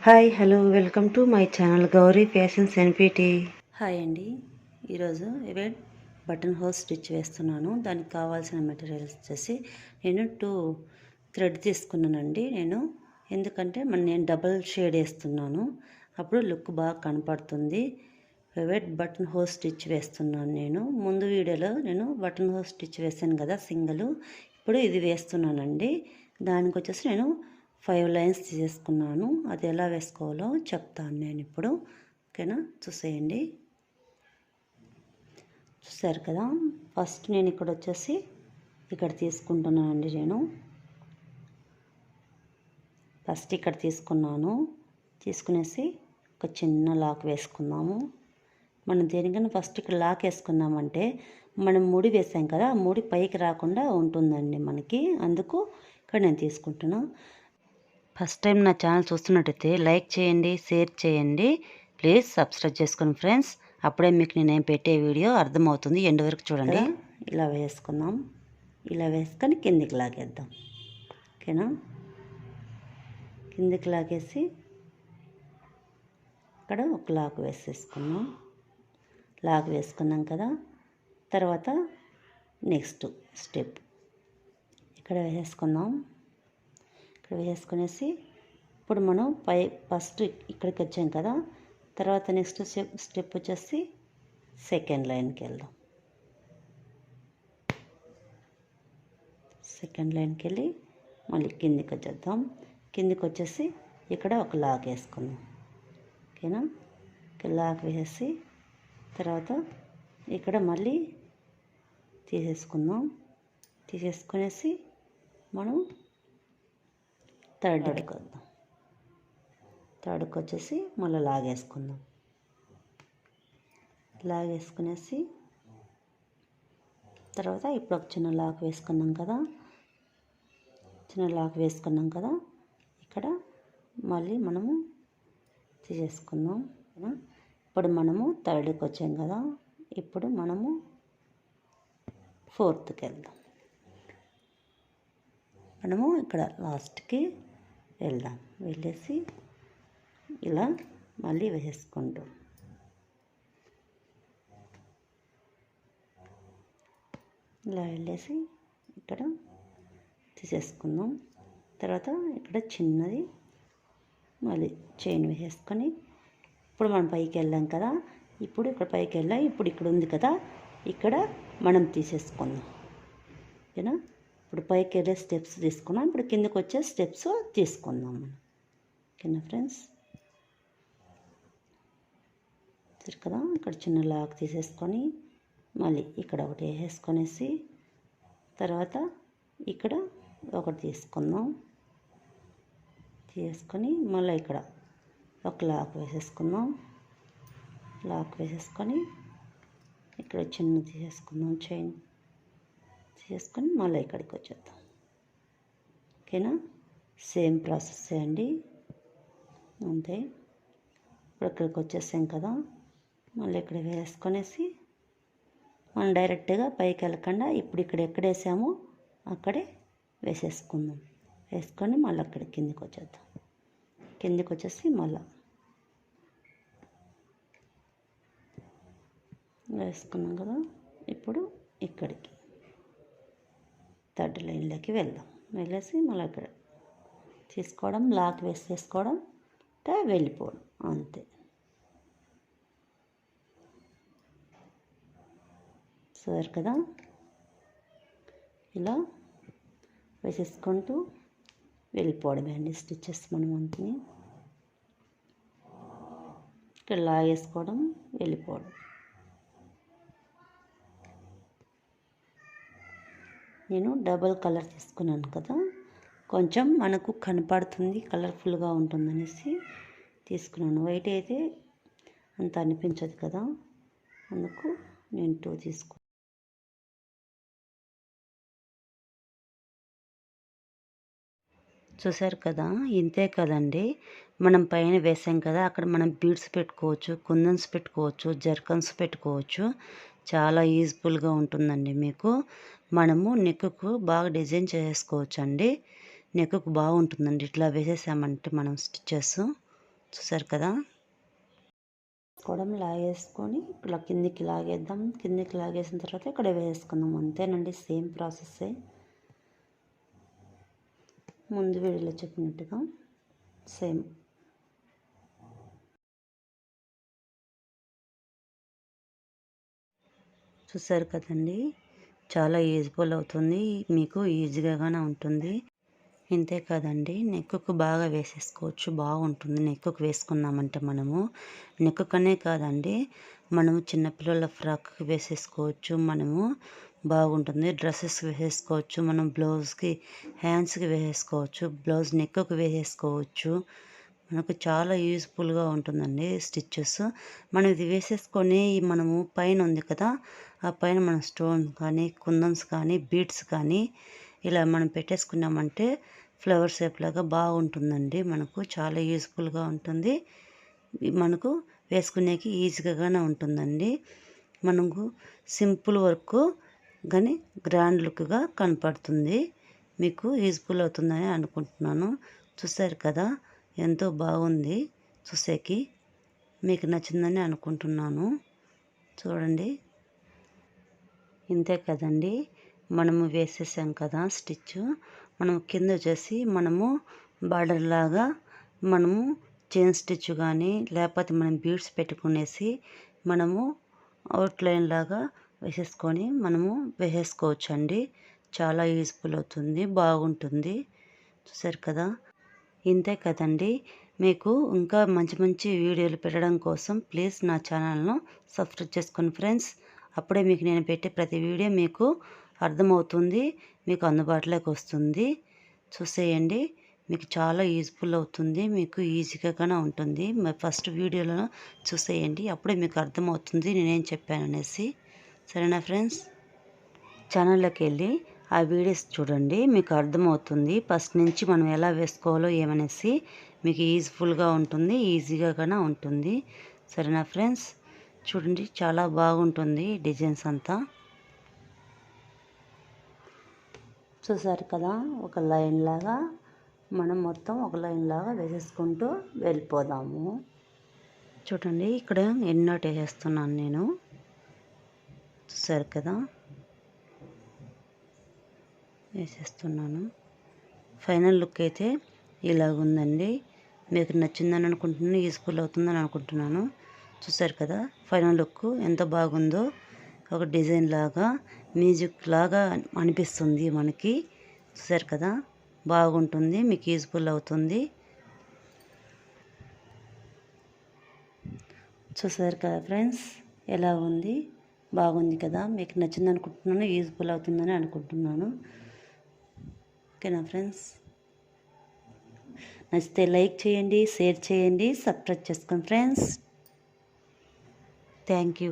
Hi hello welcome to my channel Gauri fashions NPT. Hi అండి, ఈరోజు ఇవే బటన్ హోల్ స్టిచ్ వేస్తున్నాను. దానికి కావాల్సిన మెటీరియల్స్ వచ్చేసి నేను 2 థ్రెడ్ తీసుకున్నానండి. ఎందుకంటే నేను డబుల్ షేడ్ వేస్తున్నాను, అప్పుడు లుక్ బాగా కనపడుతుంది. వెయిట్ బటన్ హోల్ స్టిచ్ వేస్తున్నాను. ముందు వీడియోలో బటన్ హోల్ స్టిచ్ వేసాను కదా సింగిల్, ఇప్పుడు ఇది వేస్తున్నానండి. దానికి వచ్చేసి నేను 5 లైన్స్ తీసేసుకున్నాను. అది ఎలా వేసుకోవాలో చెప్తాను నేను ఇప్పుడు. ఓకేనా, చూసేయండి. చూసారు కదా, ఫస్ట్ నేను ఇక్కడ వచ్చేసి ఇక్కడ తీసుకుంటున్నానండి. ఫస్ట్ ఇక్కడ తీసుకున్నాను. తీసుకునేసి ఒక చిన్న లాక్ వేసుకుందాము. మనం దేనికన్నా ఫస్ట్ ఇక్కడ లాక్ వేసుకున్నామంటే మనం ముడి వేసాం కదా, ఆ ముడి పైకి రాకుండా ఉంటుందండి మనకి. అందుకు ఇక్కడ నేను తీసుకుంటున్నా. ఫస్ట్ టైం నా ఛానల్ చూస్తున్నట్టయితే లైక్ చేయండి, షేర్ చేయండి, ప్లీజ్ సబ్స్క్రైబ్ చేసుకోండి ఫ్రెండ్స్. అప్పుడే మీకు నేను పెట్టే వీడియో అర్థమవుతుంది. ఎండ్ వరకు చూడండి. ఇలా వేసుకుందాం. ఇలా వేసుకొని కిందికి లాగేద్దాం. ఓకేనా, కిందికి లాగేసి ఇక్కడ ఒక లాక్ వేసేసుకున్నాం. లాక్ వేసుకున్నాం కదా, తర్వాత నెక్స్ట్ స్టెప్ ఇక్కడ వేసుకుందాం. ఇక్కడ వేసుకునేసి ఇప్పుడు మనం ఫస్ట్ ఇక్కడికి వచ్చాం కదా, తర్వాత నెక్స్ట్ స్టెప్ వచ్చేసి సెకండ్ లైన్కి వెళ్దాం. సెకండ్ లైన్కి వెళ్ళి మళ్ళీ కిందికి వచ్చేద్దాం. కిందికి వచ్చేసి ఇక్కడ ఒక లాక్ వేసుకుందాం. ఓకేనా, ఇక్కడ లాక్ వేసి తర్వాత ఇక్కడ మళ్ళీ తీసేసుకునేసి మనం థర్డ్ వద్దాం. థర్డ్కి వచ్చేసి మళ్ళీ లాగేసుకుందాం. లాగేసుకునేసి తర్వాత ఇప్పుడు ఒక చిన్న లాక్ వేసుకున్నాం కదా, ఇక్కడ మళ్ళీ మనము తీసేసుకుందాం. ఇప్పుడు మనము థర్డ్కి వచ్చాం కదా, ఇప్పుడు మనము ఫోర్త్కి వెళ్దాం. మనము ఇక్కడ లాస్ట్కి వెళ్ళేసి ఇలా మళ్ళీ వేసుకుంటాం. ఇలా వెళ్ళేసి ఇక్కడ తీసేసుకుందాం. తర్వాత ఇక్కడ చిన్నది మళ్ళీ చైన్ వేసేసుకొని ఇప్పుడు మనం పైకి వెళ్ళాం కదా, ఇప్పుడు ఇక్కడ పైకి వెళ్ళాం. ఇప్పుడు ఇక్కడ ఉంది కదా, ఇక్కడ మనం తీసేసుకుందాం. ఓకేనా, ఇప్పుడు పైకి వెళ్ళే స్టెప్స్ తీసుకున్నాం. ఇప్పుడు కిందకి వచ్చే స్టెప్స్ తీసుకుందాం మనం. ఓకేనా ఫ్రెండ్స్, సరే కదా. ఇక్కడ చిన్న లాక్ తీసేసుకొని మళ్ళీ ఇక్కడ ఒకటి వేసేసుకొనేసి తర్వాత ఇక్కడ ఒకటి తీసుకొని మళ్ళీ ఇక్కడ ఒక లాక్ వేసేసుకుందాం. లాక్ వేసేసుకొని ఇక్కడ చిన్న తీసేసుకుందాం, చైన్ తీసుకొని మళ్ళీ ఇక్కడికి వచ్చేద్దాం. ఓకేనా, సేమ్ ప్రాసెస్ అండి, అంతే. ఇప్పుడు ఇక్కడికి వచ్చేసాం కదా, మళ్ళీ ఇక్కడ వేసుకొనేసి మనం డైరెక్ట్గా పైకి వెళ్ళకుండా ఇప్పుడు ఇక్కడ ఎక్కడ వేసామో అక్కడే వేసేసుకుందాం. వేసుకొని మళ్ళీ అక్కడ కిందికి వచ్చేద్దాం. కిందికి వచ్చేసి మళ్ళీ వేసుకున్నాం కదా, ఇప్పుడు ఇక్కడికి థర్డ్ లైన్లోకి వెళ్ళేసి మళ్ళీ అక్కడ తీసుకోవడం, లాక్ వేసేసుకోవడం, వెళ్ళిపోవడం, అంతే. సరే కదా, ఇలా వేసేసుకుంటూ వెళ్ళిపోవడమే అండి స్టిచ్చెస్ మనం అంతని. ఇక్కడ లాగేసుకోవడం, వెళ్ళిపోవడం. నేను డబుల్ కలర్ తీసుకున్నాను కదా, కొంచెం మనకు కనపడుతుంది, కలర్ఫుల్గా ఉంటుందనేసి తీసుకున్నాను. వైట్ అయితే అంత అనిపించదు కదా, అందుకు నేను 2 తీసుకున్నాను. చూసారు కదా, ఇంతే కదండి. మనం పైన వేసాం కదా, అక్కడ మనం బీడ్స్ పెట్టుకోవచ్చు, కుందన్స్ పెట్టుకోవచ్చు, జర్కన్స్ పెట్టుకోవచ్చు. చాలా యూజ్ఫుల్గా ఉంటుందండి మీకు. మనము నెక్కు బాగా డిజైన్ చేసుకోవచ్చు అండి. నెక్కు బాగుంటుందండి ఇట్లా వేసేసామంటే మనం స్టిచ్చెస్. చూసారు కదా. లాగేసుకొని ఇలా కిందికి లాగేద్దాం. కిందికి లాగేసిన తర్వాత ఇక్కడ వేసుకుందాం. అంతేనండి, సేమ్ ప్రాసెస్సే ముందు వీడియోలో చెప్పినట్టుగా సేమ్. చూసారు కదండి, చాలా యూజ్ఫుల్ అవుతుంది, మీకు ఈజీగానే ఉంటుంది. ఇంతే కాదండి, నెక్కుకు బాగా వేసేసుకోవచ్చు, బాగుంటుంది. నెక్కుకు వేసుకున్నామంటే మనము నెక్కుకనే కాదండి, మనము చిన్నపిల్లల ఫ్రాక్కి వేసేసుకోవచ్చు, మనము బాగుంటుంది. డ్రెస్సెస్కి వేసేసుకోవచ్చు, మనం బ్లౌజ్కి హ్యాండ్స్కి వేసేసుకోవచ్చు, బ్లౌజ్ నెక్కుకు వేసేసుకోవచ్చు. మనకు చాలా యూజ్ఫుల్గా ఉంటుందండి స్టిచ్చెస్. మనం ఇది వేసేసుకొని మనము పైన ఉంది కదా, ఆ పైన మన స్టోన్ కానీ కుందన్స్ కానీ బీడ్స్ కానీ ఇలా మనం పెట్టేసుకున్నామంటే ఫ్లవర్ షేప్ లాగా బాగుంటుందండి. మనకు చాలా యూజ్ఫుల్గా ఉంటుంది, మనకు వేసుకునేకి ఈజీగానే ఉంటుందండి. మనకు సింపుల్ వర్క్ కానీ గ్రాండ్ లుక్గా కనపడుతుంది. మీకు యూజ్ఫుల్ అవుతుందని అనుకుంటున్నాను. చూసారు కదా, ఎంతో బాగుంది చూసేకి. మీకు నచ్చిందని అనుకుంటున్నాను. చూడండి, ఇంతే కదండి, మనము వేసేసాం కదా స్టిచ్. మనం కింద వచ్చేసి మనము బార్డర్ లాగా మనము చైన్ స్టిచ్ కానీ లేకపోతే మనం బీడ్స్ పెట్టుకునేసి మనము అవుట్లైన్ లాగా వేసేసుకొని మనము వేసేసుకోవచ్చు అండి. చాలా యూజ్ఫుల్ అవుతుంది, బాగుంటుంది. చూసారు కదా, ఇంతే కదండి. మీకు ఇంకా మంచి మంచి వీడియోలు పెట్టడం కోసం ప్లీజ్ నా ఛానల్ను సబ్స్క్రైబ్ చేసుకోండి ఫ్రెండ్స్. అప్పుడే మీకు నేను పెట్టే ప్రతి వీడియో మీకు అర్థమవుతుంది, మీకు అందుబాటులోకి వస్తుంది. చూసేయండి, మీకు చాలా యూజ్ఫుల్ అవుతుంది, మీకు ఈజీగానే ఉంటుంది. ఫస్ట్ వీడియోలో చూసేయండి, అప్పుడే మీకు అర్థమవుతుంది నేనేం చెప్పాననేసి. సరేనా ఫ్రెండ్స్, ఛానల్లోకి వెళ్ళి ఆ వీడియోస్ చూడండి, మీకు అర్థమవుతుంది ఫస్ట్ నుంచి మనం ఎలా వేసుకోవాలో ఏమనేసి. మీకు యూజ్ఫుల్గా ఉంటుంది, ఈజీగానే ఉంటుంది. సరేనా ఫ్రెండ్స్, చూడండి, చాలా బాగుంటుంది డిజైన్స్ అంతా. చూసారు కదా, ఒక లైన్ లాగా మనం మొత్తం ఒక లైన్ లాగా వేసేసుకుంటూ వెళ్ళిపోదాము. చూడండి, ఇక్కడ ఎన్నోటి వేసేస్తున్నాను నేను. చూసారు కదా, వేసేస్తున్నాను. ఫైనల్ లుక్ అయితే ఇలాగుందండి. మీకు నచ్చిందని అనుకుంటున్నాను, యూజ్ఫుల్ అవుతుందని అనుకుంటున్నాను. చూసారు కదా, ఫైనల్ లుక్ ఎంత బాగుందో. ఒక డిజైన్ లాగా మ్యూజిక్ లాగా అనిపిస్తుంది మనకి. చూసారు కదా, బాగుంటుంది, మీకు యూజ్ఫుల్ అవుతుంది. చూసారు కదా ఫ్రెండ్స్, ఎలా ఉంది, బాగుంది కదా. మీకు నచ్చింది అనుకుంటున్నాను, యూజ్ఫుల్ అవుతుందని అనుకుంటున్నాను. ఓకేనా ఫ్రెండ్స్, నచ్చితే లైక్ చేయండి, షేర్ చేయండి, సబ్స్క్రైబ్ చేసుకోండి ఫ్రెండ్స్. Thank you.